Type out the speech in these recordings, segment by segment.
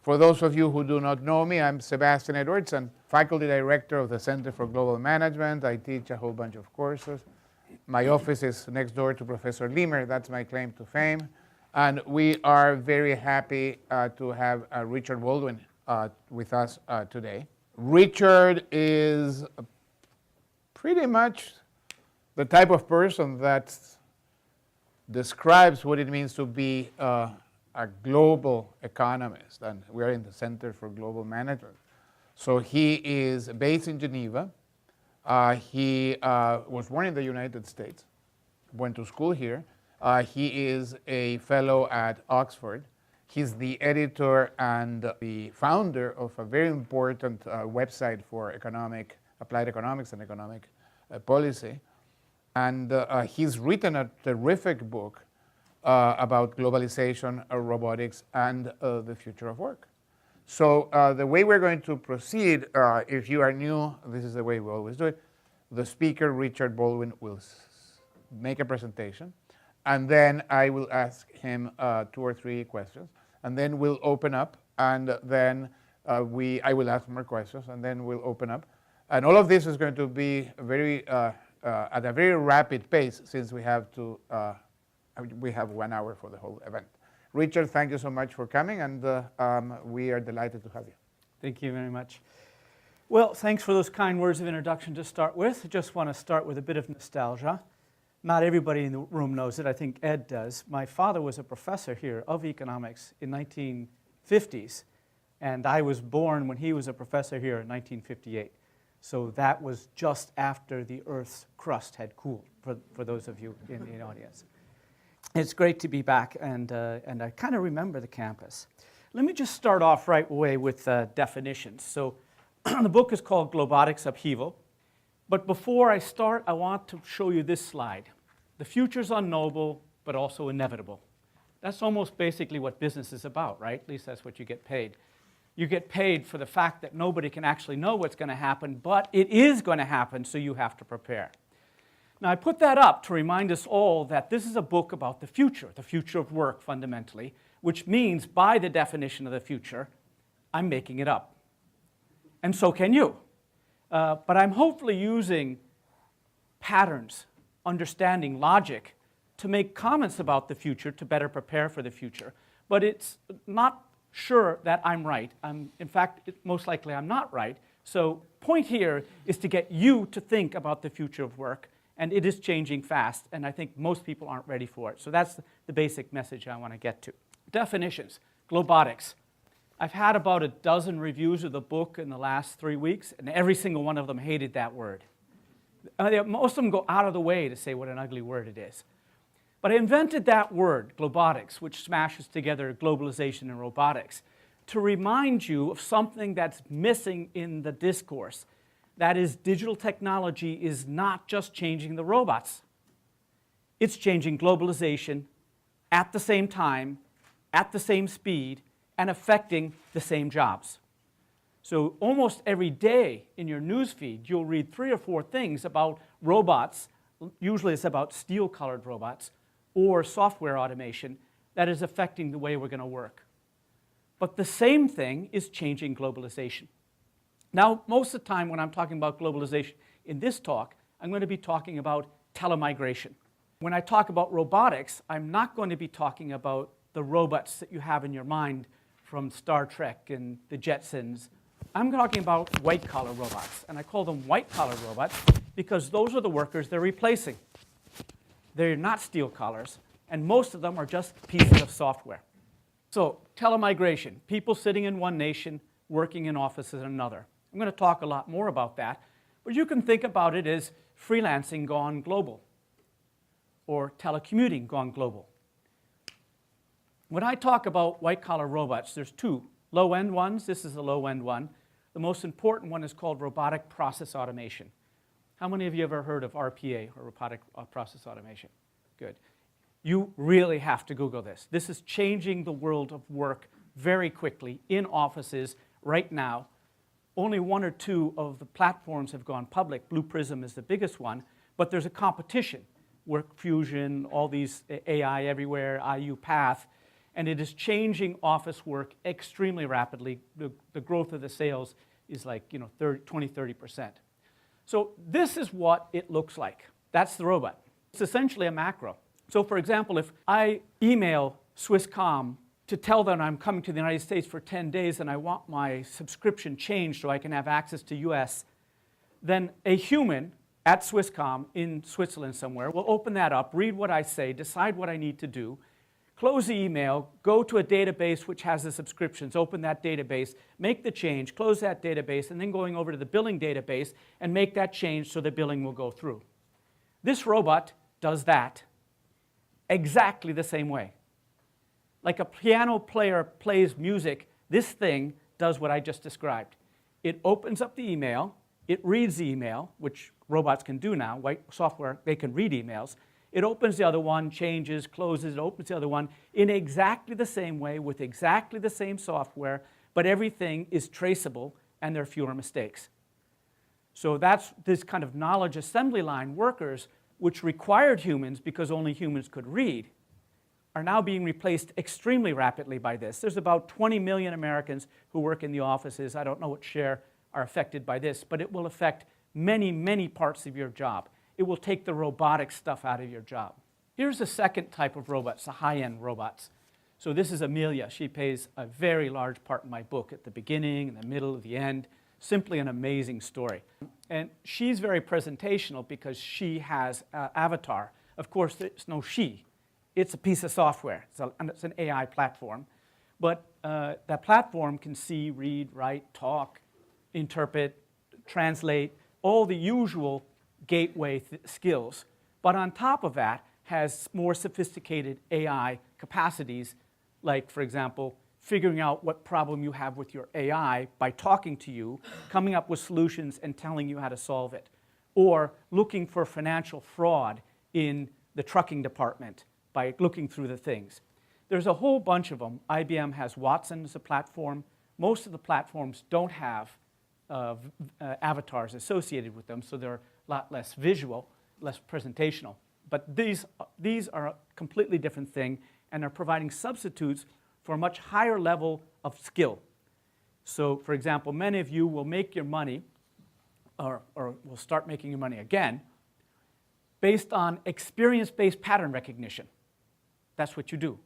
For those of you who do not know me, I'm Sebastian Edwards. I'm faculty director of the Center for Global Management. I teach a whole bunch of courses. My office is next door to Professor Liemer. That's my claim to fame. And we are very happy to have Richard Baldwin with us today. Richard is pretty much the type of person that describes what it means to be a global economist, and we are in the Center for Global Management. So he is based in Geneva. He was born in the United States, went to school here. He is a fellow at Oxford. He's the editor and the founder of a very important website for applied economics and economic policy. And he's written a terrific book about globalization, robotics, and the future of work. So the way we're going to proceed, if you are new, this is the way we always do it. The speaker, Richard Baldwin, will make a presentation, and then I will ask him 2 or 3 questions, and then we'll open up, and then I will ask more questions, and then we'll open up. And all of this is going to be at a very rapid pace, since we have 1 hour for the whole event. Richard, thank you so much for coming, and we are delighted to have you. Thank you very much. Well, thanks for those kind words of introduction to start with. I just want to start with a bit of nostalgia. Not everybody in the room knows it. I think Ed does. My father was a professor here of economics in 1950s, and I was born when he was a professor here in 1958. So that was just after the Earth's crust had cooled, for those of you in the audience. It's great to be back, and I kind of remember the campus. Let me just start off right away with definitions. So the book is called Globotics, Upheaval. But before I start, I want to show you this slide. The future's unknowable, but also inevitable. That's almost basically what business is about, right? At least that's what you get paid. You get paid for the fact that nobody can actually know what's going to happen, but it is going to happen, so you have to prepare. Now, I put that up to remind us all that this is a book about the future of work, fundamentally, which means, by the definition of the future, I'm making it up. And so can you. But I'm hopefully using patterns, understanding, logic, to make comments about the future, to better prepare for the future. But it's not sure that I'm right. In fact, most likely I'm not right. So point here is to get you to think about the future of work, and it is changing fast, and I think most people aren't ready for it. So that's the basic message I want to get to. Definitions. Globotics. I've had about a dozen reviews of the book in the last 3 weeks, and every single one of them hated that word. Most of them go out of the way to say what an ugly word it is. But I invented that word, globotics, which smashes together globalization and robotics, to remind you of something that's missing in the discourse. That is, digital technology is not just changing the robots. It's changing globalization at the same time, at the same speed, and affecting the same jobs. So almost every day in your news feed, you'll read 3 or 4 things about robots. Usually it's about steel-colored robots, or software automation that is affecting the way we're going to work. But the same thing is changing globalization. Now, most of the time when I'm talking about globalization in this talk, I'm going to be talking about telemigration. When I talk about robotics, I'm not going to be talking about the robots that you have in your mind from Star Trek and the Jetsons. I'm talking about white-collar robots, and I call them white-collar robots because those are the workers they're replacing. They're not steel collars, and most of them are just pieces of software. So, telemigration, people sitting in one nation, working in offices in another. I'm going to talk a lot more about that, but you can think about it as freelancing gone global, or telecommuting gone global. When I talk about white-collar robots, there's 2 low-end ones. This is a low-end one. The most important one is called robotic process automation. How many of you ever heard of RPA, or robotic process automation? Good. You really have to Google this. This is changing the world of work very quickly in offices right now. Only 1 or 2 of the platforms have gone public. Blue Prism is the biggest one, but there's a competition. Work Fusion, all these AI everywhere, IUPath, and it is changing office work extremely rapidly. The growth of the sales is like 20-30%. So this is what it looks like. That's the robot. It's essentially a macro. So for example, if I email Swisscom to tell them I'm coming to the United States for 10 days and I want my subscription changed so I can have access to US, then a human at Swisscom in Switzerland somewhere will open that up, read what I say, decide what I need to do, close the email, go to a database which has the subscriptions, open that database, make the change, close that database, and then going over to the billing database and make that change so the billing will go through. This robot does that exactly the same way. Like a piano player plays music, this thing does what I just described. It opens up the email, it reads the email, which robots can do now, software, they can read emails. It opens the other one, changes, closes, it opens the other one in exactly the same way with exactly the same software, but everything is traceable and there are fewer mistakes. So that's this kind of knowledge assembly line workers, which required humans because only humans could read, are now being replaced extremely rapidly by this. There's about 20 million Americans who work in the offices. I don't know what share are affected by this, but it will affect many, many parts of your job. It will take the robotic stuff out of your job. Here's the second type of robots, the high-end robots. So this is Amelia. She plays a very large part in my book at the beginning, in the middle, at the end. Simply an amazing story. And she's very presentational because she has an avatar. Of course, there's no she. It's a piece of software. It's an AI platform. But that platform can see, read, write, talk, interpret, translate, all the usual gateway skills. But on top of that, has more sophisticated AI capacities, like, for example, figuring out what problem you have with your AI by talking to you, coming up with solutions and telling you how to solve it, or looking for financial fraud in the trucking department by looking through the things. There's a whole bunch of them. IBM has Watson as a platform. Most of the platforms don't have avatars associated with them, so they're a lot less visual, less presentational. But these are a completely different thing and are providing substitutes for a much higher level of skill. So, for example, many of you will make your money, or will start making your money again, based on experience-based pattern recognition. That's what you do.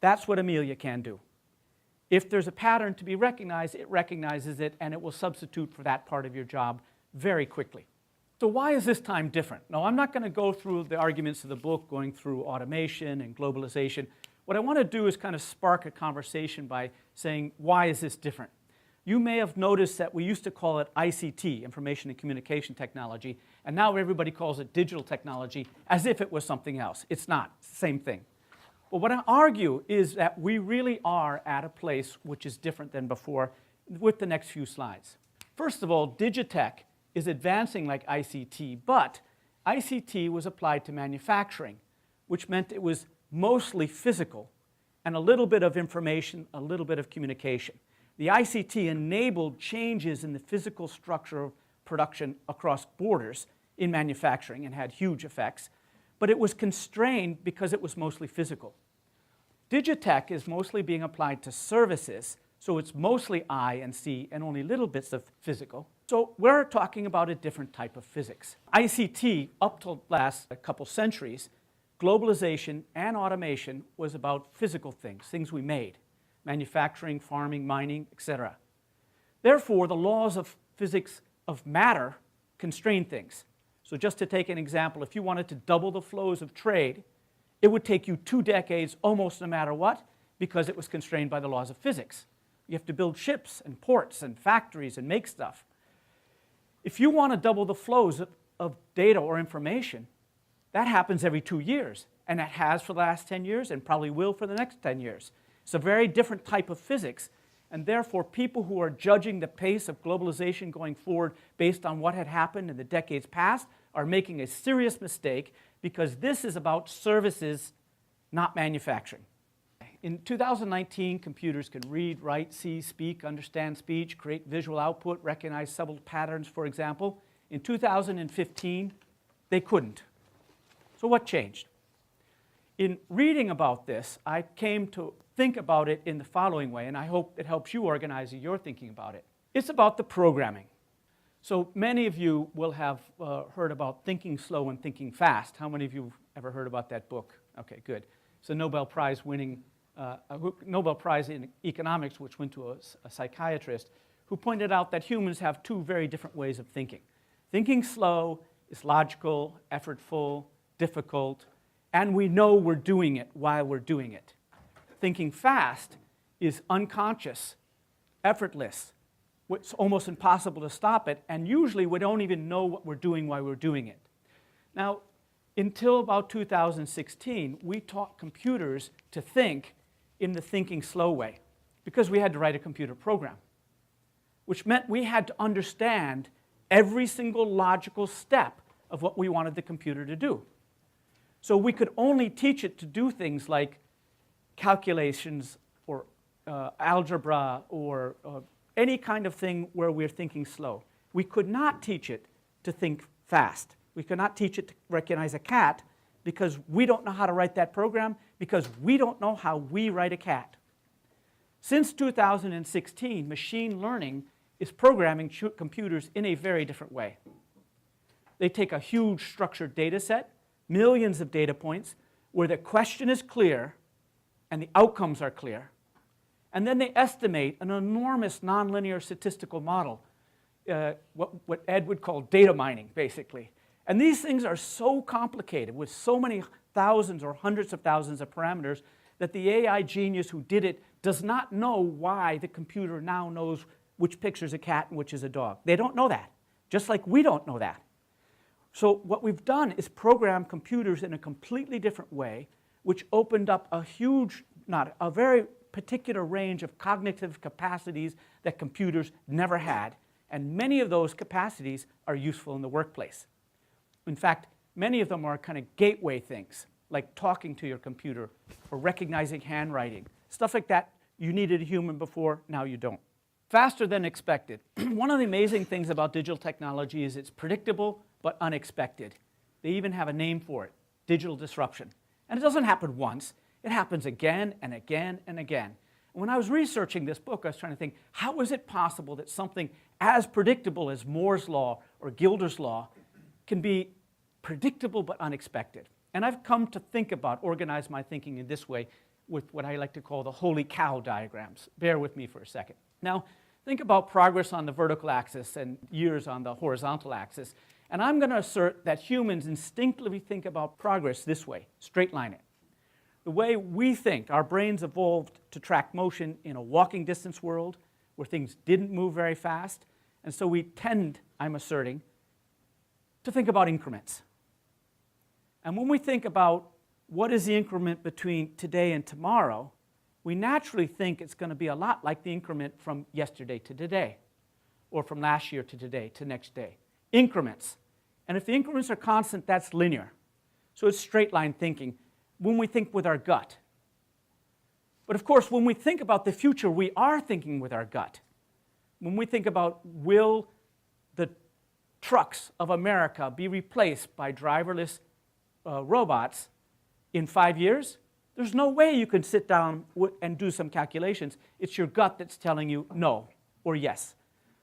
That's what Amelia can do. If there's a pattern to be recognized, it recognizes it, and it will substitute for that part of your job very quickly. So why is this time different? Now, I'm not going to go through the arguments of the book, going through automation and globalization. What I want to do is kind of spark a conversation by saying, why is this different? You may have noticed that we used to call it ICT, Information and Communication Technology, and now everybody calls it digital technology as if it was something else. It's not. It's the same thing. But what I argue is that we really are at a place which is different than before with the next few slides. First of all, Digitech is advancing like ICT, but ICT was applied to manufacturing, which meant it was mostly physical and a little bit of information, a little bit of communication. The ICT enabled changes in the physical structure of production across borders in manufacturing and had huge effects, but it was constrained because it was mostly physical. Digitech is mostly being applied to services, so it's mostly I and C and only little bits of physical. So we're talking about a different type of physics. ICT, up till last couple centuries, globalization and automation was about physical things, things we made, manufacturing, farming, mining, etc. Therefore, the laws of physics of matter constrain things. So just to take an example, if you wanted to double the flows of trade, it would take you 2 decades almost no matter what, because it was constrained by the laws of physics. You have to build ships and ports and factories and make stuff. If you want to double the flows of data or information, that happens every 2 years, and that has for the last 10 years and probably will for the next 10 years. It's a very different type of physics, and therefore people who are judging the pace of globalization going forward based on what had happened in the decades past are making a serious mistake, because this is about services, not manufacturing. In 2019, computers can read, write, see, speak, understand speech, create visual output, recognize subtle patterns, for example. In 2015, they couldn't. So what changed? In reading about this, I came to think about it in the following way, and I hope it helps you organize your thinking about it. It's about the programming. So many of you will have heard about thinking slow and thinking fast. How many of you have ever heard about that book? Okay, good. It's a Nobel Prize winning, Nobel Prize in economics, which went to a psychiatrist, who pointed out that humans have two very different ways of thinking. Thinking slow is logical, effortful, difficult, and we know we're doing it while we're doing it. Thinking fast is unconscious, effortless. It's almost impossible to stop it, and usually we don't even know what we're doing while we're doing it. Now, until about 2016, we taught computers to think in the thinking slow way because we had to write a computer program, which meant we had to understand every single logical step of what we wanted the computer to do. So we could only teach it to do things like calculations or algebra or any kind of thing where we're thinking slow. We could not teach it to think fast. We could not teach it to recognize a cat because we don't know how to write that program, because we don't know how we write a cat. Since 2016, machine learning is programming computers in a very different way. They take a huge structured data set, millions of data points, where the question is clear and the outcomes are clear. And then they estimate an enormous nonlinear statistical model, what Ed would call data mining, basically. And these things are so complicated with so many thousands or hundreds of thousands of parameters that the AI genius who did it does not know why the computer now knows which picture is a cat and which is a dog. They don't know that, just like we don't know that. So what we've done is program computers in a completely different way, which opened up a very particular range of cognitive capacities that computers never had, and many of those capacities are useful in the workplace. In fact, many of them are kind of gateway things, like talking to your computer or recognizing handwriting. Stuff like that you needed a human before, now you don't. Faster than expected. One of the amazing things about digital technology is it's predictable but unexpected. They even have a name for it, digital disruption. And it doesn't happen once. It happens again and again and again. And when I was researching this book, I was trying to think, how is it possible that something as predictable as Moore's law or Gilder's law can be predictable but unexpected? And I've come to think about, organize my thinking in this way with what I like to call the holy cow diagrams. Bear with me for a second. Now, think about progress on the vertical axis and years on the horizontal axis. And I'm going to assert that humans instinctively think about progress this way, straight line it. The way we think, our brains evolved to track motion in a walking distance world where things didn't move very fast. And so we tend, I'm asserting, to think about increments. And when we think about what is the increment between today and tomorrow, we naturally think it's going to be a lot like the increment from yesterday to today, or from last year to today to next day. Increments. And if the increments are constant, that's linear. So it's straight line thinking when we think with our gut. But of course, when we think about the future, we are thinking with our gut. When we think about will the trucks of America be replaced by driverless robots in 5 years, there's no way you can sit down and do some calculations. It's your gut that's telling you no or yes.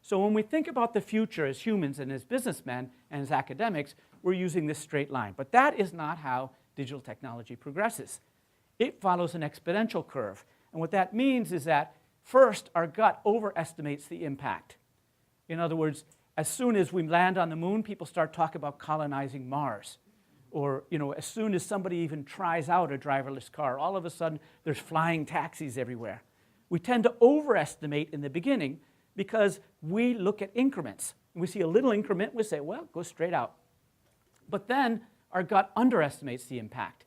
So when we think about the future as humans and as businessmen and as academics, we're using this straight line. But that is not how digital technology progresses. It follows an exponential curve. And what that means is that first, our gut overestimates the impact. In other words, as soon as we land on the moon, people start talking about colonizing Mars. Or, as soon as somebody even tries out a driverless car, all of a sudden there's flying taxis everywhere. We tend to overestimate in the beginning because we look at increments. We see a little increment, we say, well, go straight out. But then our gut underestimates the impact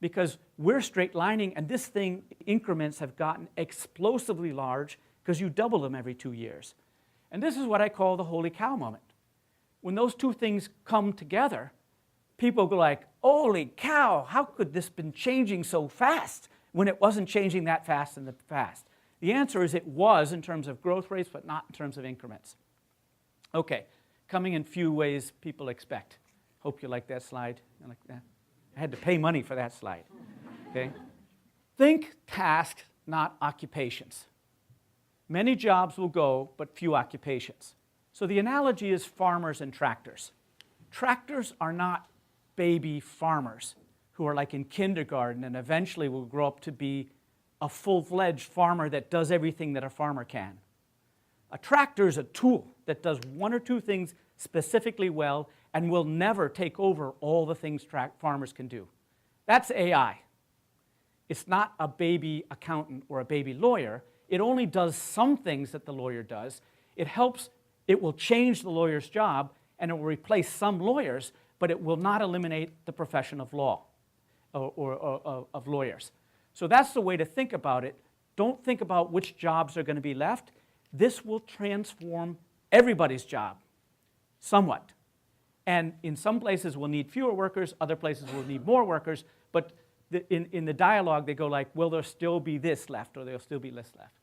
because we're straight lining, and this thing, increments have gotten explosively large because you double them every 2 years. And this is what I call the holy cow moment. When those two things come together, people go like, holy cow, how could this been changing so fast when it wasn't changing that fast in the past? The answer is it was in terms of growth rates, but not in terms of increments. Okay, coming in few ways people expect. Hope you like that slide. I had to pay money for that slide. Okay? Think, task, not occupations. Many jobs will go, but few occupations. So the analogy is farmers and tractors. Tractors are not baby farmers who are like in kindergarten and eventually will grow up to be a full-fledged farmer that does everything that a farmer can. A tractor is a tool that does one or two things specifically well and will never take over all the things farmers can do. That's AI. It's not a baby accountant or a baby lawyer. It only does some things that the lawyer does. It will change the lawyer's job and it will replace some lawyers, but it will not eliminate the profession of law or of lawyers. So that's the way to think about it. Don't think about which jobs are going to be left. This will transform everybody's job somewhat. And in some places we'll need fewer workers, other places we'll need more workers, but in the dialogue they go like, will there still be this left or there'll still be this left?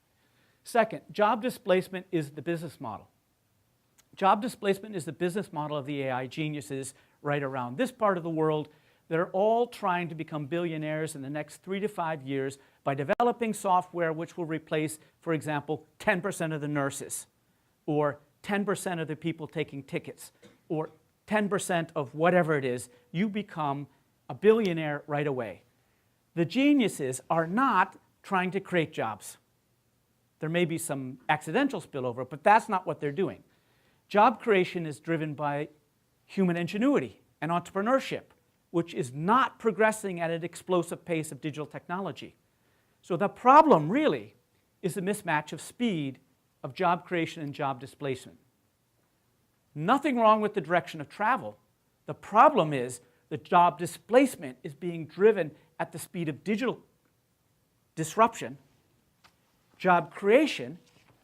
Second, job displacement is the business model. Job displacement is the business model of the AI geniuses right around this part of the world. They're all trying to become billionaires in the next 3 to 5 years by developing software which will replace, for example, 10% of the nurses, or 10% of the people taking tickets, or 10% of whatever it is. You become a billionaire right away. The geniuses are not trying to create jobs. There may be some accidental spillover, but that's not what they're doing. Job creation is driven by human ingenuity and entrepreneurship, which is not progressing at an explosive pace of digital technology. So the problem really is the mismatch of speed of job creation and job displacement. Nothing wrong with the direction of travel. The problem is the job displacement is being driven at the speed of digital disruption. Job creation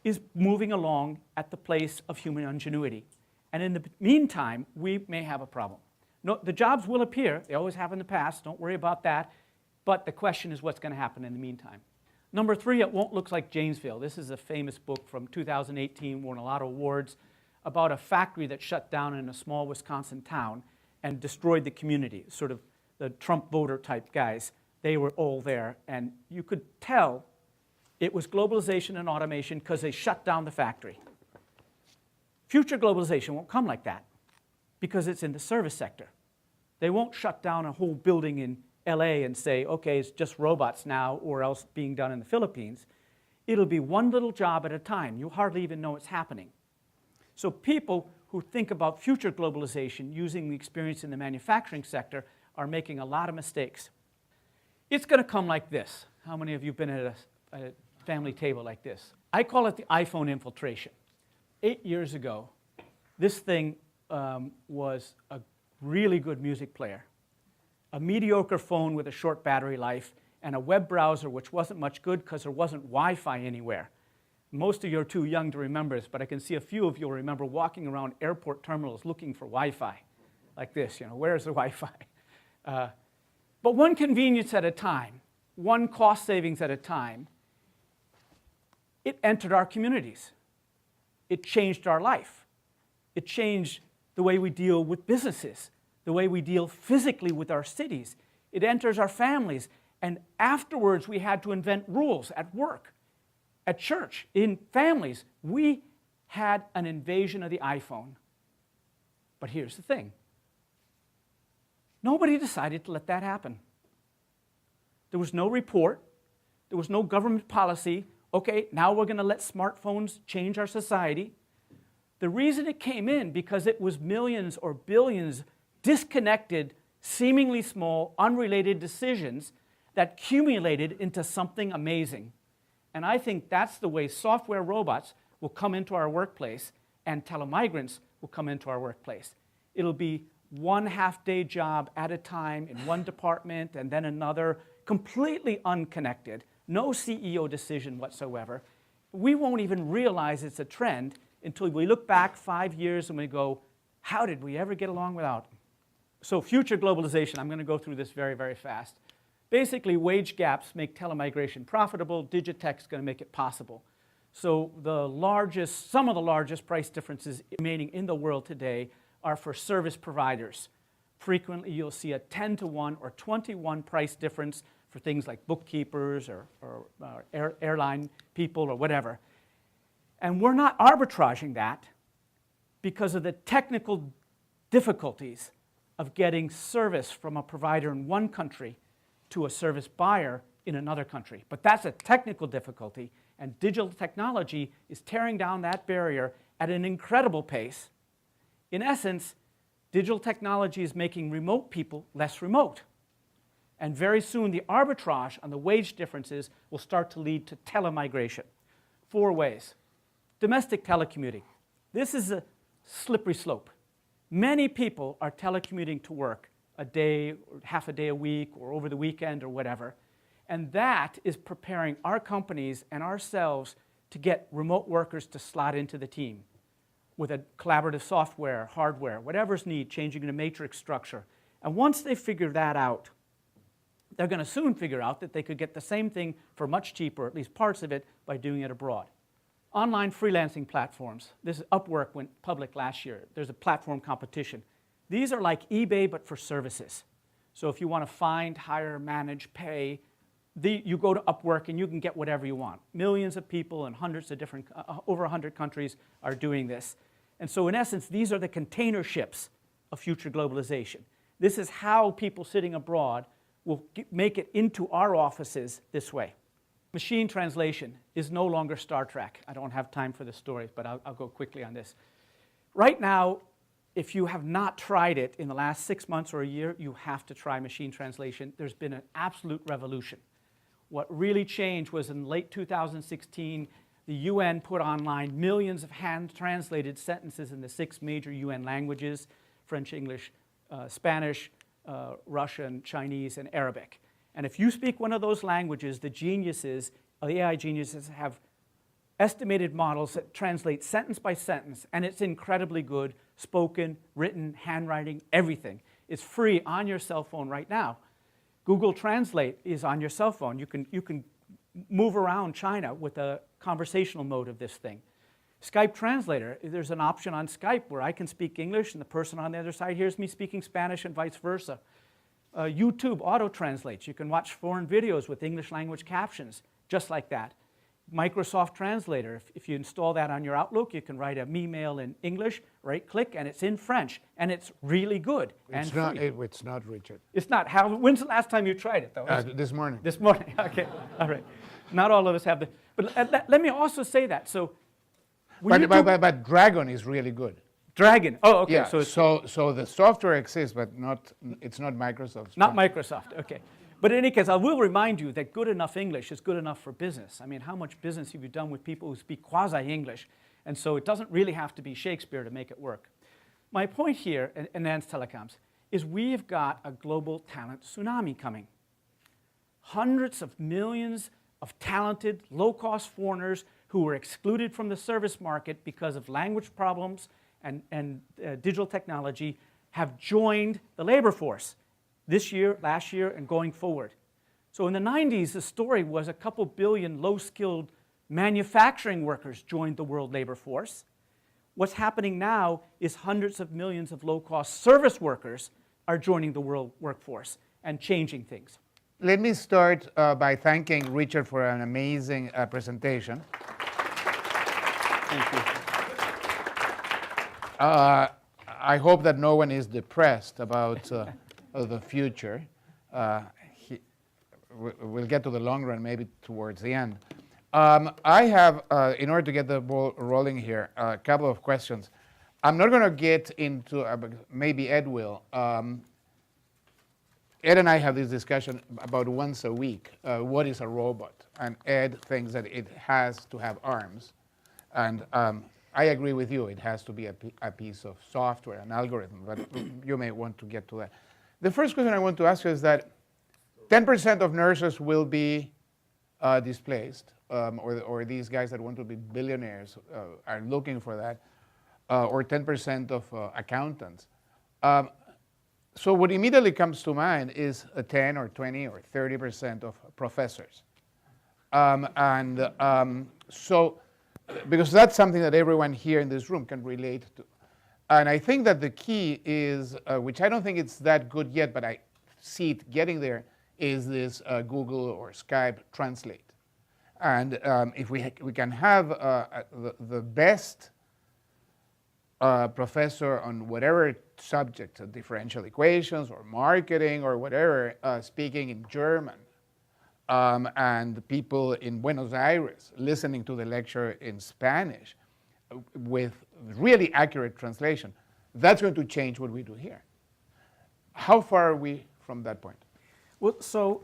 is moving along at the pace of human ingenuity. And in the meantime, we may have a problem. No, the jobs will appear. They always have in the past. Don't worry about that. But the question is what's going to happen in the meantime. Number 3, it won't look like Janesville. This is a famous book from 2018, won a lot of awards, about a factory that shut down in a small Wisconsin town and destroyed the community, sort of the Trump voter type guys. They were all there. And you could tell it was globalization and automation because they shut down the factory. Future globalization won't come like that because it's in the service sector. They won't shut down a whole building in LA and say, okay, it's just robots now or else being done in the Philippines. It'll be one little job at a time. You hardly even know it's happening. So people who think about future globalization using the experience in the manufacturing sector are making a lot of mistakes. It's going to come like this. How many of you have been at a family table like this? I call it the iPhone infiltration. 8 years ago, this thing was a really good music player, a mediocre phone with a short battery life, and a web browser which wasn't much good because there wasn't Wi-Fi anywhere. Most of you are too young to remember this, but I can see a few of you will remember walking around airport terminals looking for Wi-Fi, like this, where's the Wi-Fi? But one convenience at a time, one cost savings at a time, it entered our communities. It changed our life. It changed the way we deal with businesses, the way we deal physically with our cities. It enters our families. And afterwards, we had to invent rules at work, at church, in families. We had an invasion of the iPhone. But here's the thing. Nobody decided to let that happen. There was no report. There was no government policy. Okay, now we're going to let smartphones change our society. The reason it came in because it was millions or billions disconnected, seemingly small, unrelated decisions that accumulated into something amazing. And I think that's the way software robots will come into our workplace and telemigrants will come into our workplace. It'll be one half-day job at a time in one department and then another, completely unconnected, no CEO decision whatsoever. We won't even realize it's a trend until we look back 5 years and we go, how did we ever get along without them? So future globalization, I'm going to go through this very, very fast. Basically, wage gaps make telemigration profitable. Digitech is going to make it possible. So some of the largest price differences remaining in the world today are for service providers. Frequently, you'll see a 10-to-1 or 20-to-1 price difference for things like bookkeepers or airline people or whatever. And we're not arbitraging that because of the technical difficulties of getting service from a provider in one country to a service buyer in another country. But that's a technical difficulty, and digital technology is tearing down that barrier at an incredible pace. In essence, digital technology is making remote people less remote. And very soon, the arbitrage on the wage differences will start to lead to telemigration. 4 ways. Domestic telecommuting. This is a slippery slope. Many people are telecommuting to work a day, or half a day a week, or over the weekend, or whatever. And that is preparing our companies and ourselves to get remote workers to slot into the team with a collaborative software, hardware, whatever's needed, changing the matrix structure. And once they figure that out, they're going to soon figure out that they could get the same thing for much cheaper, at least parts of it, by doing it abroad. Online freelancing platforms. This is Upwork went public last year. There's a platform competition. These are like eBay, but for services. So if you want to find, hire, manage, pay, you go to Upwork and you can get whatever you want. Millions of people in hundreds of different, over 100 countries are doing this. And so in essence, these are the container ships of future globalization. This is how people sitting abroad will make it into our offices this way. Machine translation is no longer Star Trek. I don't have time for the stories, but I'll go quickly on this. Right now, if you have not tried it in the last 6 months or a year, you have to try machine translation. There's been an absolute revolution. What really changed was in late 2016, the UN put online millions of hand-translated sentences in the 6 major UN languages, French, English, Spanish, Russian, Chinese, and Arabic. And if you speak one of those languages, the geniuses, the AI geniuses, have estimated models that translate sentence by sentence, and it's incredibly good, spoken, written, handwriting, everything. It's free on your cell phone right now. Google Translate is on your cell phone. You can move around China with a conversational mode of this thing. Skype Translator, there's an option on Skype where I can speak English and the person on the other side hears me speaking Spanish and vice versa. YouTube auto-translates. You can watch foreign videos with English language captions, just like that. Microsoft Translator, if you install that on your Outlook, you can write an email in English, right-click, and it's in French, and it's really good and free. It's not, Richard. It's not. When's the last time you tried it, though? This morning. This morning, okay, all right. Not all of us have the, but let me also say that. So, but Dragon is really good. Dragon. Oh, okay. Yeah. So the software exists, but it's not Microsoft's. Not Microsoft. Okay. But in any case, I will remind you that good enough English is good enough for business. I mean, how much business have you done with people who speak quasi-English? And so it doesn't really have to be Shakespeare to make it work. My point here, in advanced telecoms, is we've got a global talent tsunami coming. Hundreds of millions of talented, low-cost foreigners who were excluded from the service market because of language problems and digital technology have joined the labor force this year, last year, and going forward. So in the 90s, the story was a couple billion low-skilled manufacturing workers joined the world labor force. What's happening now is hundreds of millions of low-cost service workers are joining the world workforce and changing things. Let me start by thanking Richard for an amazing presentation. Thank you. I hope that no one is depressed about the future. We'll get to the long run maybe towards the end. I have, in order to get the ball rolling here, a couple of questions. I'm not going to get into, maybe Ed will. Ed and I have this discussion about once a week. What is a robot? And Ed thinks that it has to have arms. And I agree with you. It has to be a piece of software, an algorithm. But you may want to get to that. The first question I want to ask you is that 10% of nurses will be displaced, or these guys that want to be billionaires are looking for that, or 10% of accountants. So what immediately comes to mind is a 10 or 20 or 30% of professors. So, because that's something that everyone here in this room can relate to. And I think that the key is, which I don't think it's that good yet, but I see it getting there, is this Google or Skype Translate. And if we can have the best professor on whatever subject, differential equations or marketing or whatever, speaking in German, and people in Buenos Aires listening to the lecture in Spanish with really accurate translation, that's going to change what we do here. How far are we from that point? Well, so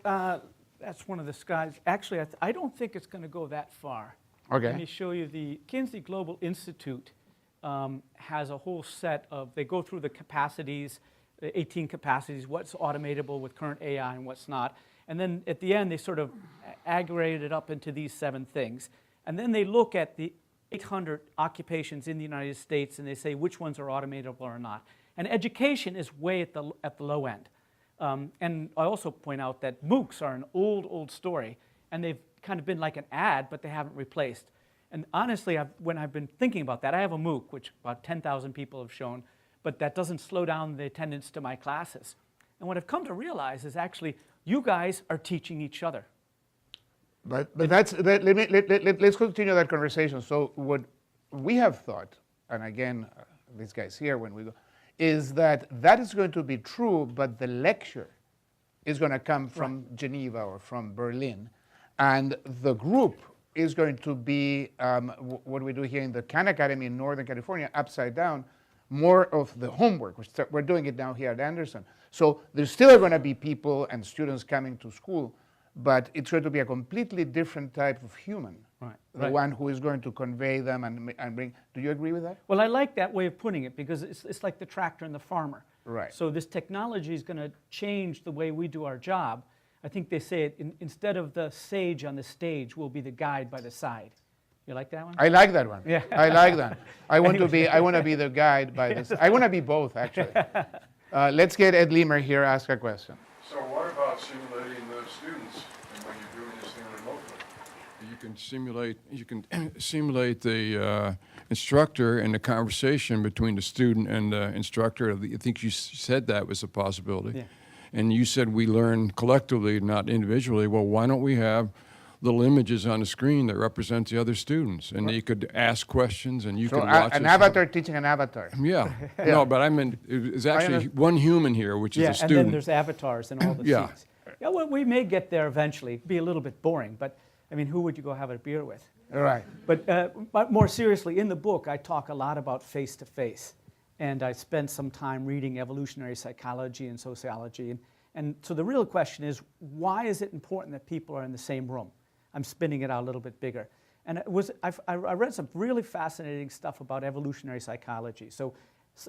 that's one of the slides. Actually, I don't think it's going to go that far. Okay. Let me show you. The Kinsey Global Institute has a whole set of, they go through the capacities, 18 capacities, what's automatable with current AI and what's not. And then at the end, they sort of aggregate it up into these 7 things. And then they look at the 800 occupations in the United States, and they say which ones are automatable or not. And education is way at the low end. And I also point out that MOOCs are an old story, and they've kind of been like an ad, but they haven't replaced. And honestly, when I've been thinking about that, I have a MOOC, which about 10,000 people have shown, but that doesn't slow down the attendance to my classes. And what I've come to realize is actually you guys are teaching each other. But let's continue that conversation. So what we have thought, and again, these guys here when we go, is that is going to be true, but the lecture is going to come from Geneva or from Berlin, and the group is going to be what we do here in the Khan Academy in Northern California, upside down, more of the homework. We're doing it now here at Anderson. So there's still going to be people and students coming to school, but it's going to be a completely different type of human, the one who is going to convey them and bring. Do you agree with that? Well, I like that way of putting it because it's like the tractor and the farmer. Right. So this technology is going to change the way we do our job. I think they say it, instead of the sage on the stage, will be the guide by the side. You like that one? I like that one. Yeah. I like that. I want to be the guide by the side. I want to be both, actually. Let's get Ed Leamer here ask a question. So what about simulating the students and when you're doing this thing remotely? You can simulate the instructor and the conversation between the student and the instructor. I think you said that was a possibility. Yeah. And you said we learn collectively, not individually. Well, why don't we have little images on the screen that represent the other students, and you could ask questions, and you could watch an avatar teaching an avatar. Yeah. No, but I mean, it's actually one human here, which is a student. And then there's avatars in all the seats. Yeah, well, we may get there eventually. It'd be a little bit boring, but I mean, who would you go have a beer with? Right. But more seriously, in the book, I talk a lot about face-to-face. And I spent some time reading evolutionary psychology and sociology. And so the real question is, why is it important that people are in the same room? I'm spinning it out a little bit bigger. And I read some really fascinating stuff about evolutionary psychology. So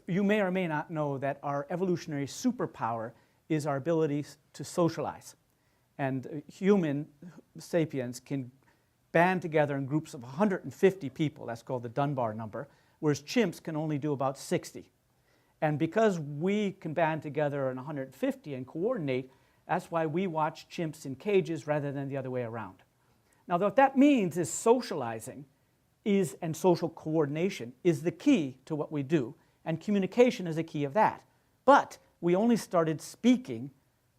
you may or may not know that our evolutionary superpower is our ability to socialize. And human sapiens can band together in groups of 150 people. That's called the Dunbar number. Whereas chimps can only do about 60. And because we can band together in 150 and coordinate, that's why we watch chimps in cages rather than the other way around. Now, what that means is socializing and social coordination is the key to what we do, and communication is the key of that. But we only started speaking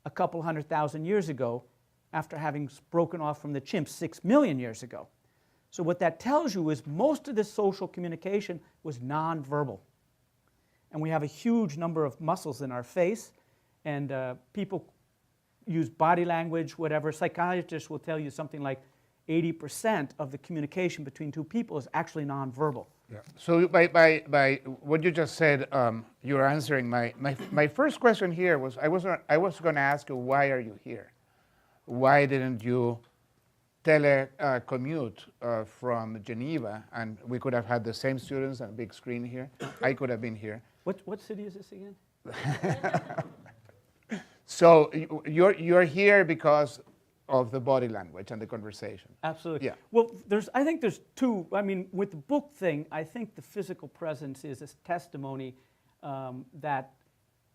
a couple 100,000 years ago after having broken off from the chimps 6 million years ago. So what that tells you is most of this social communication was nonverbal. And we have a huge number of muscles in our face, and people use body language, whatever. Psychiatrists will tell you something like 80% of the communication between two people is actually nonverbal. Yeah. So by what you just said, you're answering my first question here was, I was going to ask you, why are you here? Why didn't you telecommute from Geneva, and we could have had the same students and a big screen here. I could have been here. What city is this again? So you're here because of the body language and the conversation. Absolutely. Yeah. Well, I think there's two. I mean, with the book thing, I think the physical presence is a testimony that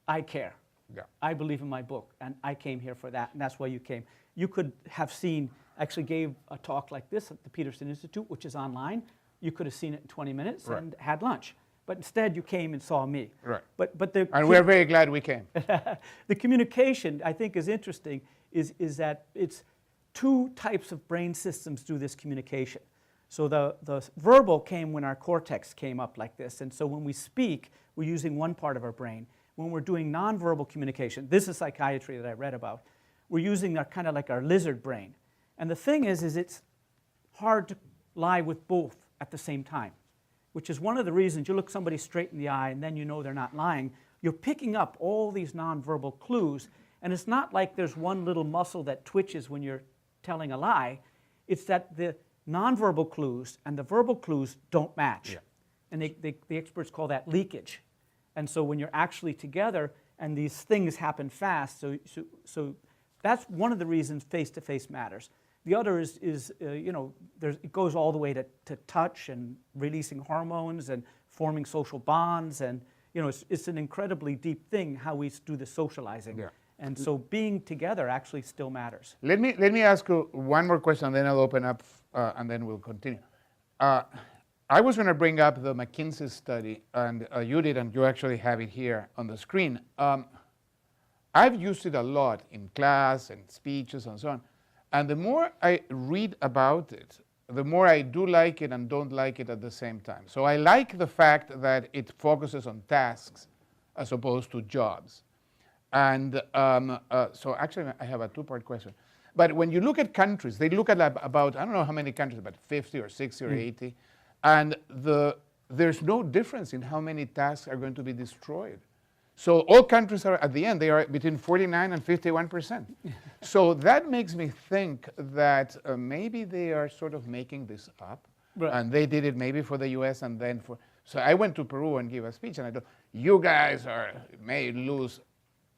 I care. Yeah. I believe in my book, and I came here for that, and that's why you came. You could have seen, actually gave a talk like this at the Peterson Institute, which is online. You could have seen it in 20 minutes and had lunch. But instead, you came and saw me. Right. But And we're very glad we came. the communication, I think, is interesting, is that it's two types of brain systems do this communication. So the verbal came when our cortex came up like this. And so when we speak, we're using one part of our brain. When we're doing nonverbal communication, this is psychiatry that I read about, we're using our kind of like our lizard brain. And the thing is it's hard to lie with both at the same time, which is one of the reasons you look somebody straight in the eye and then you know they're not lying. You're picking up all these nonverbal clues, and it's not like there's one little muscle that twitches when you're telling a lie. It's that the nonverbal clues and the verbal clues don't match. Yeah. And the experts call that leakage. And so when you're actually together and these things happen fast, so that's one of the reasons face-to-face matters. The other is you know, it goes all the way to touch and releasing hormones and forming social bonds, and you know, it's an incredibly deep thing how we do the socializing. Yeah. And so being together actually still matters. Let me ask you one more question, and then I'll open up, and then we'll continue. I was going to bring up the McKinsey study, and you did, and you actually have it here on the screen. I've used it a lot in class and speeches and so on. And the more I read about it, the more I do like it and don't like it at the same time. So I like the fact that it focuses on tasks as opposed to jobs. And so actually I have a two-part question. But when you look at countries, they look at about, I don't know how many countries, but 50 or 60 or 80. And there's no difference in how many tasks are going to be destroyed. So all countries are, at the end, they are between 49 and 51%. So that makes me think that maybe they are sort of making this up. Right. And they did it maybe for the US and then for, so I went to Peru and gave a speech and I thought, you guys may lose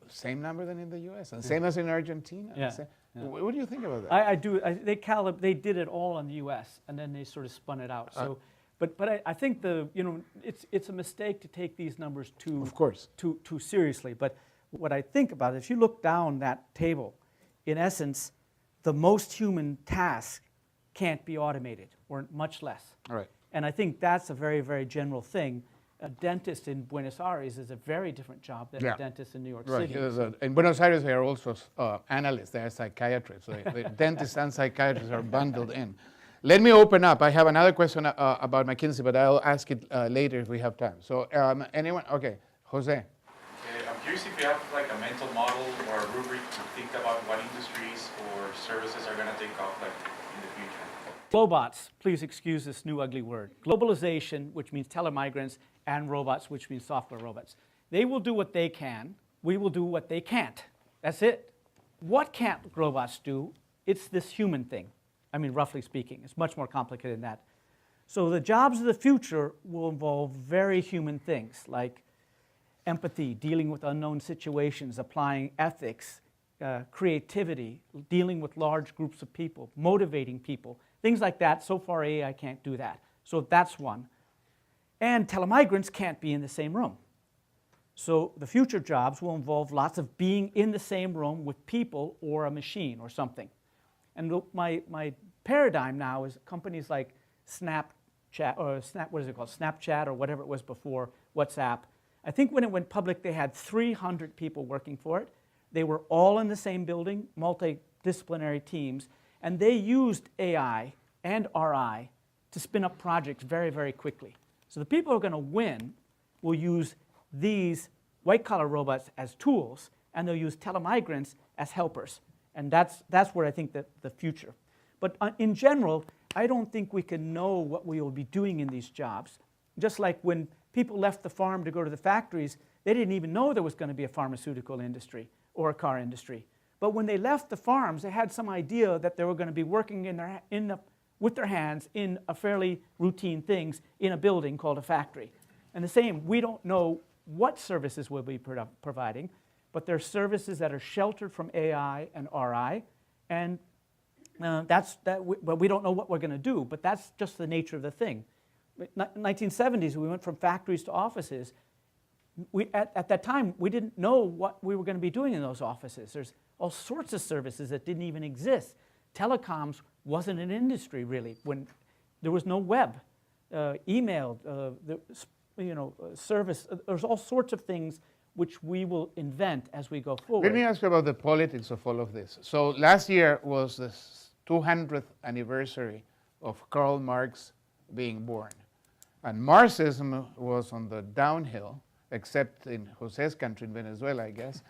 the same number than in the US and same as in Argentina. Yeah. What do you think about that? I do. They did it all in the U.S. and then they sort of spun it out. So, but I think it's a mistake to take these numbers too seriously. But what I think about it, if you look down that table, in essence, the most human task can't be automated, or much less. All right. And I think that's a very, very general thing. A dentist in Buenos Aires is a very different job than a dentist in New York City. In Buenos Aires, they are also analysts, they are psychiatrists. The dentists and psychiatrists are bundled in. Let me open up. I have another question about McKinsey, but I'll ask it later if we have time. So anyone? Okay, Jose. I'm curious if you have like a mental model or a rubric to think about what industries or services are going to take off like in the future. Globots, please excuse this new ugly word. Globalization, which means telemigrants, and robots, which means software robots. They will do what they can. We will do what they can't. That's it. What can't robots do? It's this human thing. I mean, roughly speaking. It's much more complicated than that. So the jobs of the future will involve very human things like empathy, dealing with unknown situations, applying ethics, creativity, dealing with large groups of people, motivating people, things like that. So far, AI can't do that. So that's one. And telemigrants can't be in the same room. So the future jobs will involve lots of being in the same room with people or a machine or something. And my paradigm now is companies like Snapchat, or what is it called? Snapchat or whatever it was before, WhatsApp. I think when it went public, they had 300 people working for it. They were all in the same building, multidisciplinary teams, and they used AI and RI to spin up projects very, very quickly. So the people who are going to win will use these white-collar robots as tools, and they'll use telemigrants as helpers. And that's where I think that the future. But in general, I don't think we can know what we will be doing in these jobs. Just like when people left the farm to go to the factories, they didn't even know there was going to be a pharmaceutical industry or a car industry. But when they left the farms, they had some idea that they were going to be working with their hands in a fairly routine things in a building called a factory. And the same, we don't know what services we'll be providing, but there are services that are sheltered from AI and RI, and but we don't know what we're going to do, but that's just the nature of the thing. In the 1970s, we went from factories to offices. At that time, we didn't know what we were going to be doing in those offices. There's all sorts of services that didn't even exist. Telecoms wasn't an industry, really, when there was no web. Email, service. There's all sorts of things which we will invent as we go forward. Let me ask you about the politics of all of this. So last year was the 200th anniversary of Karl Marx being born. And Marxism was on the downhill, except in Jose's country, in Venezuela, I guess.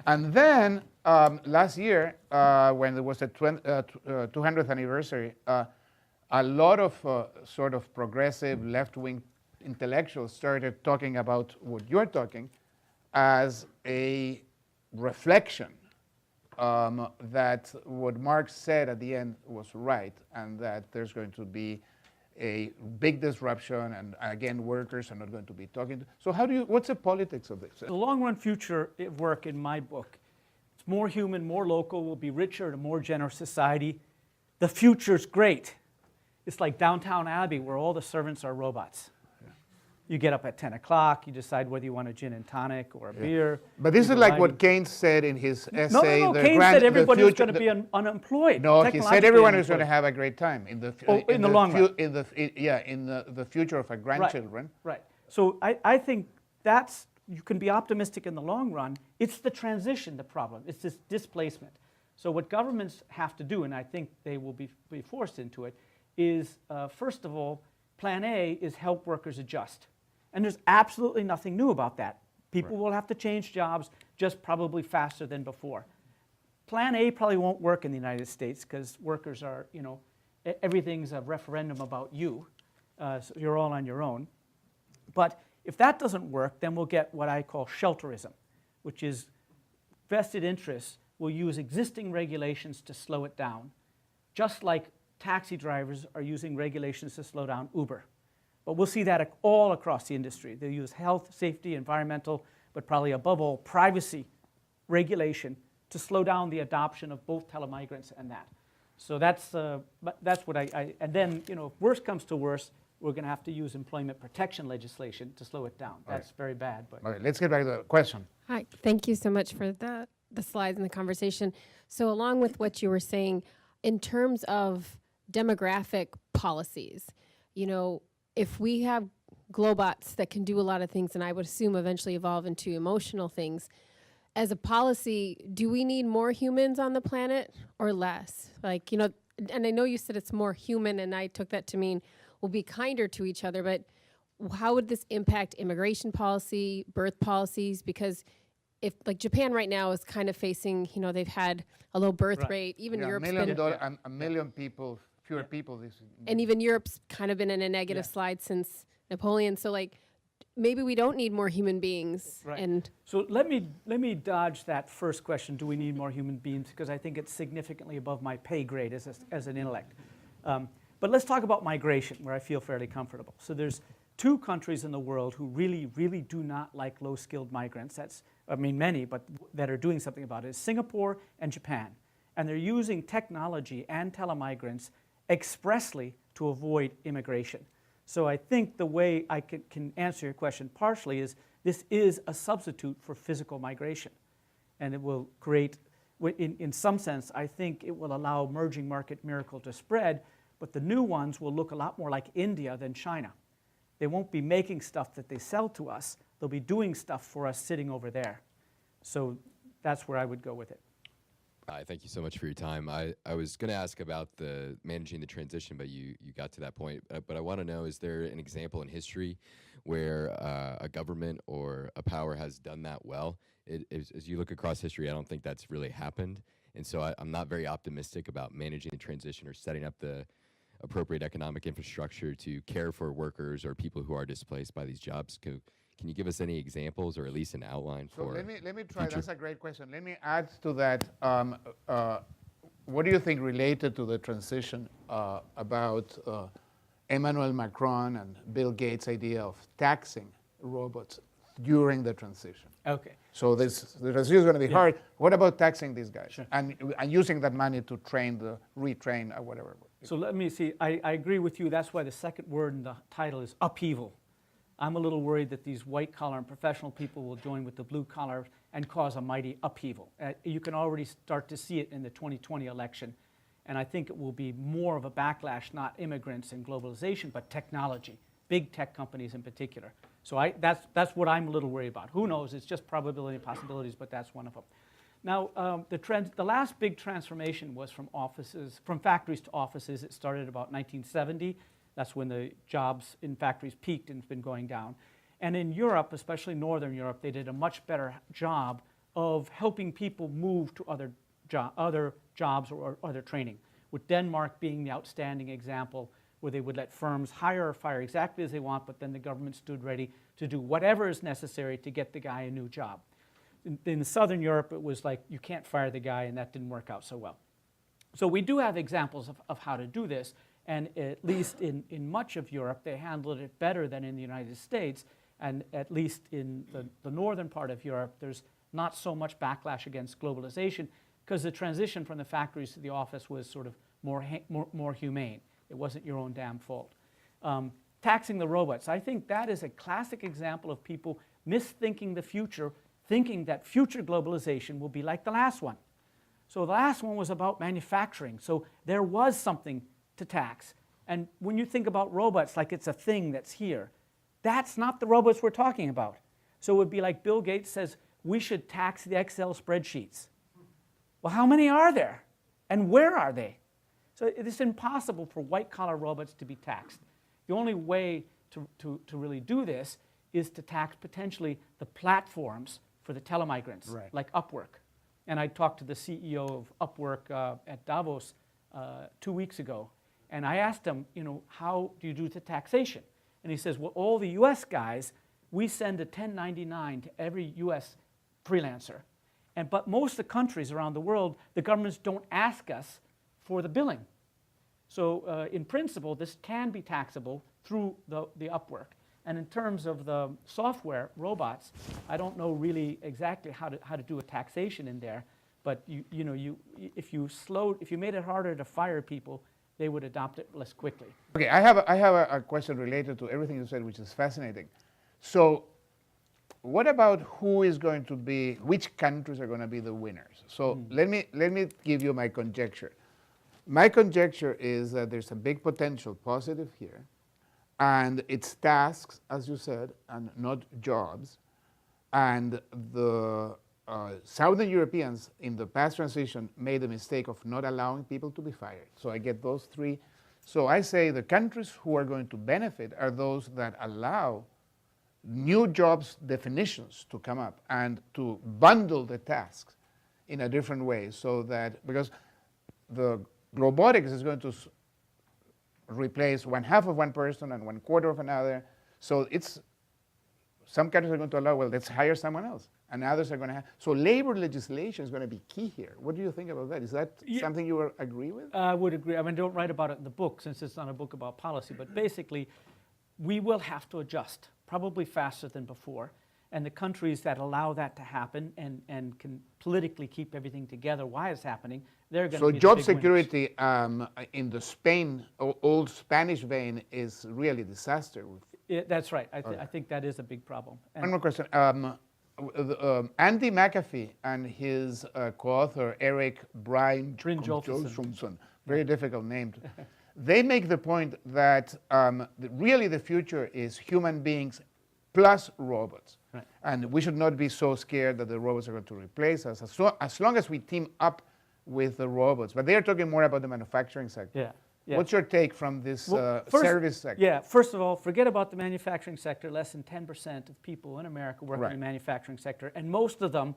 And then last year, when there was the 200th anniversary, a lot of sort of progressive left-wing intellectuals started talking about what you're talking as a reflection that what Marx said at the end was right, and that there's going to be a big disruption, and again, workers are not going to be talking. So what's the politics of this? The long-run future work in my book, it's more human, more local, we'll be richer and a more generous society. The future's great. It's like Downtown Abbey, where all the servants are robots. You get up at 10 o'clock, you decide whether you want a gin and tonic or a beer. But this is like what Keynes said in his essay. No. Keynes said everybody was going to be unemployed. No, he said everyone is going to have a great time in the long run. In the future of our grandchildren. Right. So I think you can be optimistic in the long run. It's the transition, the problem. It's this displacement. So what governments have to do, and I think they will be forced into it, is first of all, Plan A is help workers adjust. And there's absolutely nothing new about that. People will have to change jobs just probably faster than before. Plan A probably won't work in the United States because workers are, everything's a referendum about you. So you're all on your own. But if that doesn't work, then we'll get what I call shelterism, which is vested interests will use existing regulations to slow it down, just like taxi drivers are using regulations to slow down Uber. But we'll see that all across the industry. They'll use health, safety, environmental, but probably above all, privacy regulation to slow down the adoption of both telemigrants and that. So that's what and then, if worse comes to worse, we're going to have to use employment protection legislation to slow it down. That's very bad. But all right, let's get back to the question. Hi, thank you so much for the slides and the conversation. So along with what you were saying, in terms of demographic policies, if we have Globots that can do a lot of things, and I would assume eventually evolve into emotional things, as a policy, do we need more humans on the planet or less? And I know you said it's more human, and I took that to mean we'll be kinder to each other, but how would this impact immigration policy, birth policies? Because if, Japan right now is kind of facing, they've had a low birth rate, even Europe's been... A million people, fewer people. And even Europe's kind of been in a negative slide since Napoleon. So maybe we don't need more human beings. Right. And so let me dodge that first question, do we need more human beings? Because I think it's significantly above my pay grade as an intellect. But let's talk about migration, where I feel fairly comfortable. So there's 2 countries in the world who really, really do not like low-skilled migrants. Many, but that are doing something about it, is Singapore and Japan. And they're using technology and telemigrants expressly to avoid immigration. So I think the way I can answer your question partially is this is a substitute for physical migration. And it will create, in some sense, I think it will allow emerging market miracle to spread, but the new ones will look a lot more like India than China. They won't be making stuff that they sell to us. They'll be doing stuff for us sitting over there. So that's where I would go with it. Hi, thank you so much for your time. I was going to ask about the managing the transition, but you got to that point. But I want to know, is there an example in history where a government or a power has done that well? As you look across history, I don't think that's really happened. And so I'm not very optimistic about managing the transition or setting up the appropriate economic infrastructure to care for workers or people who are displaced by these jobs. Can you give us any examples or at least an outline for let me try. future? That's a great question. Let me add to that. What do you think related to the transition about Emmanuel Macron and Bill Gates' idea of taxing robots during the transition? Okay. So the transition is going to be hard. What about taxing these guys? Sure. And using that money to retrain or whatever. So let me see. I agree with you. That's why the second word in the title is upheaval. I'm a little worried that these white-collar and professional people will join with the blue-collar and cause a mighty upheaval. You can already start to see it in the 2020 election, and I think it will be more of a backlash, not immigrants and globalization, but technology, big tech companies in particular. So that's what I'm a little worried about. Who knows? It's just probability and possibilities, but that's one of them. Now, the last big transformation was from factories to offices. It started about 1970. That's when the jobs in factories peaked and it's been going down. And in Europe, especially Northern Europe, they did a much better job of helping people move to other jobs or other training, with Denmark being the outstanding example, where they would let firms hire or fire exactly as they want, but then the government stood ready to do whatever is necessary to get the guy a new job. In Southern Europe, it was like, you can't fire the guy, and that didn't work out so well. So we do have examples of how to do this, and at least in much of Europe, they handled it better than in the United States, and at least in the northern part of Europe, there's not so much backlash against globalization, because the transition from the factories to the office was sort of more humane. It wasn't your own damn fault. Taxing the robots, I think that is a classic example of people misthinking the future, thinking that future globalization will be like the last one. So the last one was about manufacturing. So there was something to tax. And when you think about robots like it's a thing that's here, that's not the robots we're talking about. So it would be like Bill Gates says, we should tax the Excel spreadsheets. Well, how many are there? And where are they? So it's impossible for white-collar robots to be taxed. The only way to really do this is to tax potentially the platforms for the telemigrants, Right. like Upwork. And I talked to the CEO of Upwork at Davos 2 weeks ago, and I asked him, how do you do the taxation? And he says, well, all the US guys, we send a 1099 to every US freelancer. But most of the countries around the world, the governments don't ask us for the billing. So in principle, this can be taxable through the Upwork. And in terms of the software, robots, I don't know really exactly how to do a taxation in there. But if you made it harder to fire people, they would adopt it less quickly. Okay, I have a question related to everything you said, which is fascinating. So what about which countries are going to be the winners? So let me give you my conjecture. My conjecture is that there's a big potential positive here, and it's tasks, as you said, and not jobs. And the Southern Europeans in the past transition made the mistake of not allowing people to be fired. So I get those three. So I say the countries who are going to benefit are those that allow new jobs definitions to come up and to bundle the tasks in a different way, so that, because the Globotics is going to replace 1/2 of one person and 1/4 of another. So some countries are going to allow, well, let's hire someone else. And others are going to have. So labor legislation is going to be key here. What do you think about that? Is that something you agree with? I would agree. I mean, I don't write about it in the book since it's not a book about policy. But basically, we will have to adjust, probably faster than before. And the countries that allow that to happen and can politically keep everything together while it's happening, they're going to be the job big security in the old Spanish vein is really disaster. That's right. I think that is a big problem. One more question. Andy McAfee and his co-author Eric Bryn Jolson, very difficult name. They make the point that really the future is human beings plus robots. Right. And we should not be so scared that the robots are going to replace us, as long as we team up with the robots. But they're talking more about the manufacturing sector. Yeah. Yeah. What's your take from this service sector? Yeah, first of all, forget about the manufacturing sector. Less than 10% of people in America work in the manufacturing sector, and most of them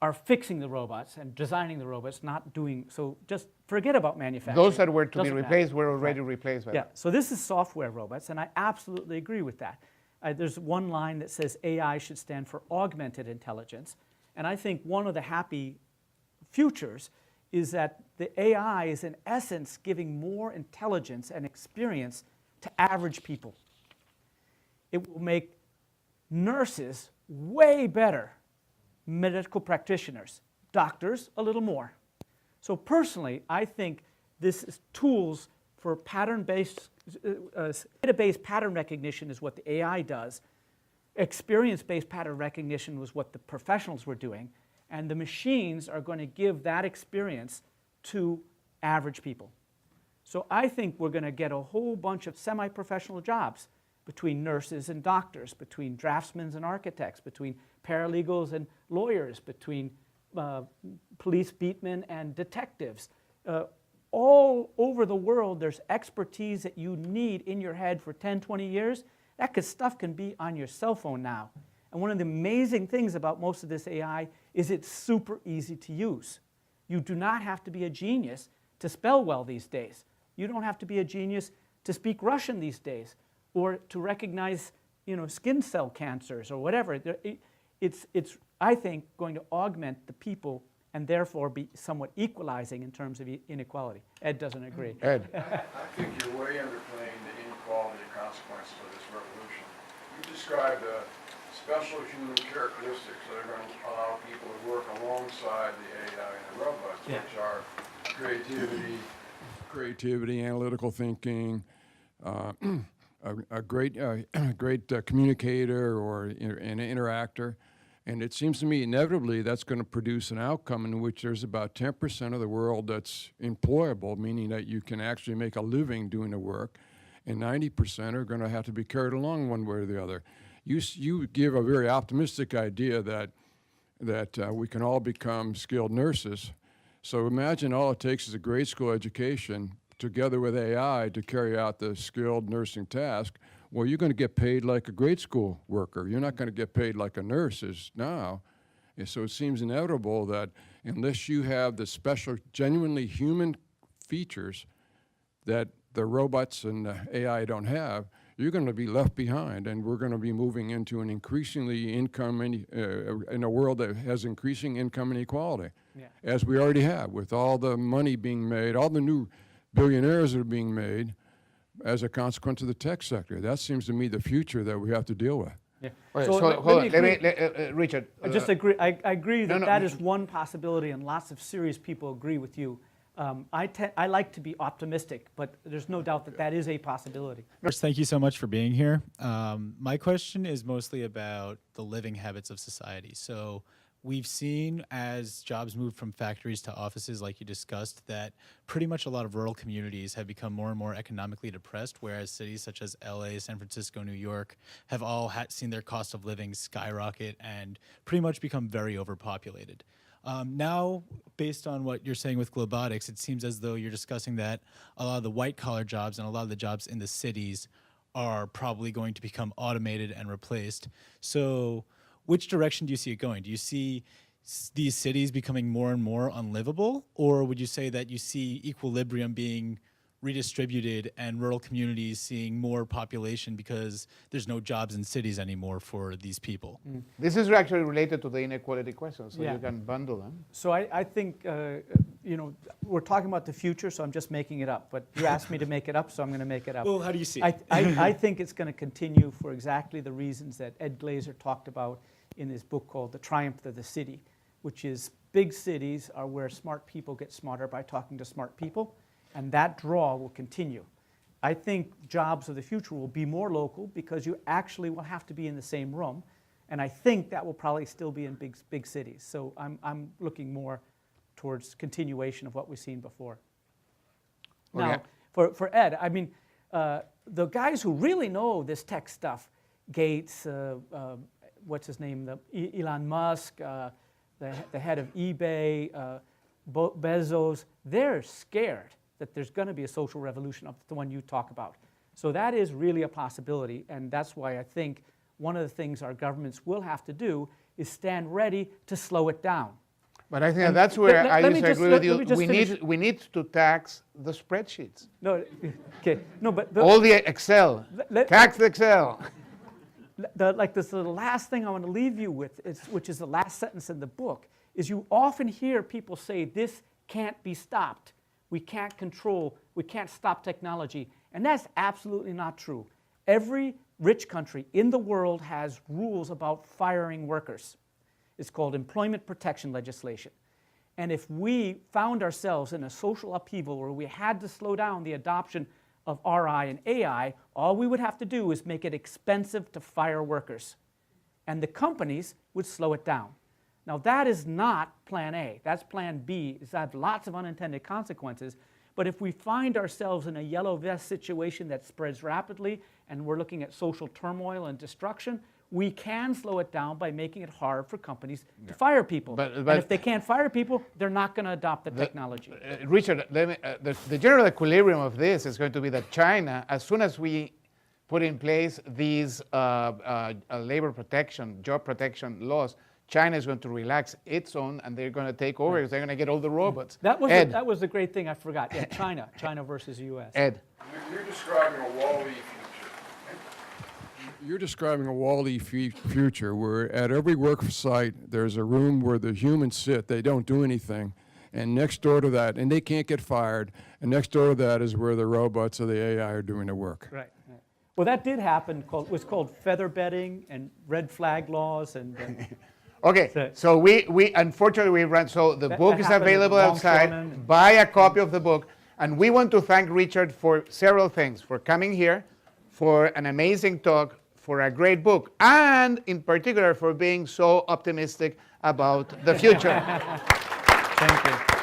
are fixing the robots and designing the robots, not doing, so just forget about manufacturing. Those that were to be replaced were already Right. replaced by Yeah, so this is software robots, and I absolutely agree with that. There's one line that says AI should stand for augmented intelligence, and I think one of the happy futures is that the AI is in essence giving more intelligence and experience to average people. It will make nurses way better medical practitioners, doctors a little more. So personally, I think this is tools for pattern-based, data-based pattern recognition is what the AI does. Experience-based pattern recognition was what the professionals were doing. And the machines are going to give that experience to average people. So I think we're going to get a whole bunch of semi-professional jobs between nurses and doctors, between draftsmen and architects, between paralegals and lawyers, between police beatmen and detectives. All over the world, there's expertise that you need in your head for 10, 20 years. That stuff can be on your cell phone now. And one of the amazing things about most of this AI is it's super easy to use. You do not have to be a genius to spell well these days. You don't have to be a genius to speak Russian these days or to recognize, skin cell cancers or whatever. It's, I think, going to augment the people and therefore be somewhat equalizing in terms of inequality. Ed doesn't agree. Ed. I think you're way underplaying the inequality consequences of this revolution. You described special human characteristics that are going to allow people to work alongside the AI and the robots, which are creativity, analytical thinking, a great communicator or an interactor. And it seems to me inevitably that's going to produce an outcome in which there's about 10% of the world that's employable, meaning that you can actually make a living doing the work, and 90% are going to have to be carried along one way or the other. You give a very optimistic idea that we can all become skilled nurses. So imagine all it takes is a grade school education together with AI to carry out the skilled nursing task. Well, you're going to get paid like a grade school worker. You're not going to get paid like a nurse is now. And so it seems inevitable that unless you have the special, genuinely human features that the robots and the AI don't have, you're going to be left behind, and we're going to be moving into an increasingly in a world that has increasing income inequality, as we already have, with all the money being made, all the new billionaires that are being made as a consequence of the tech sector. That seems to me the future that we have to deal with. Yeah. Okay, So so hold on, me Richard. I just agree. I agree that no, that is one possibility, and lots of serious people agree with you. I like to be optimistic, but there's no doubt that that is a possibility. First, thank you so much for being here. My question is mostly about the living habits of society. So we've seen as jobs move from factories to offices, like you discussed, that pretty much a lot of rural communities have become more and more economically depressed, whereas cities such as LA, San Francisco, New York have all seen their cost of living skyrocket and pretty much become very overpopulated. Now, based on what you're saying with Globotics, it seems as though you're discussing that a lot of the white-collar jobs and a lot of the jobs in the cities are probably going to become automated and replaced. So which direction do you see it going? Do you see these cities becoming more and more unlivable? Or would you say that you see equilibrium being redistributed and rural communities seeing more population because there's no jobs in cities anymore for these people? This is actually related to the inequality question, so Yeah. you can bundle them. So I think, we're talking about the future, so I'm just making it up. But you asked me to make it up, so I'm going to make it up. Well, how do you see it? I think it's going to continue for exactly the reasons that Ed Glazer talked about in his book called The Triumph of the City, which is big cities are where smart people get smarter by talking to smart people, and that draw will continue. I think jobs of the future will be more local because you actually will have to be in the same room, and I think that will probably still be in big cities. So I'm looking more towards continuation of what we've seen before. Okay. Now, for Ed, I mean, the guys who really know this tech stuff, Gates, what's his name, Elon Musk, the head of eBay, Bezos, they're scared that there's going to be a social revolution of the one you talk about. So that is really a possibility, and that's why I think one of the things our governments will have to do is stand ready to slow it down. But I think And that's where I let me disagree just- with let me just you. finish. We need to tax the spreadsheets. No, okay, no, but All the Excel. Tax the Excel. the last thing I want to leave you with, which is the last sentence in the book, is you often hear people say this can't be stopped. We can't control, we can't stop technology. And that's absolutely not true. Every rich country in the world has rules about firing workers. It's called employment protection legislation. And if we found ourselves in a social upheaval where we had to slow down the adoption of RI and AI, all we would have to do is make it expensive to fire workers. And the companies would slow it down. Now that is not plan A, that's plan B. It's had lots of unintended consequences. But if we find ourselves in a yellow vest situation that spreads rapidly and we're looking at social turmoil and destruction, we can slow it down by making it hard for companies to fire people. And if they can't fire people, they're not going to adopt the technology. Richard, the general equilibrium of this is going to be that China, as soon as we put in place these labor protection, job protection laws, China is going to relax its own, and they're going to take over because they're going to get all the robots. That was the great thing I forgot. Yeah, China versus U.S. Ed. You're describing a Wall-E future. You're describing a Wall-E future where at every work site there's a room where the humans sit, they don't do anything, and next door to that, and they can't get fired, and next door to that is where the robots or the AI are doing the work. Right. Well, that did happen. It was called feather bedding and red flag laws and. Okay, so we unfortunately ran. So the book is available outside. Buy a copy of the book, and we want to thank Richard for several things: for coming here, for an amazing talk, for a great book, and in particular for being so optimistic about the future. Thank you.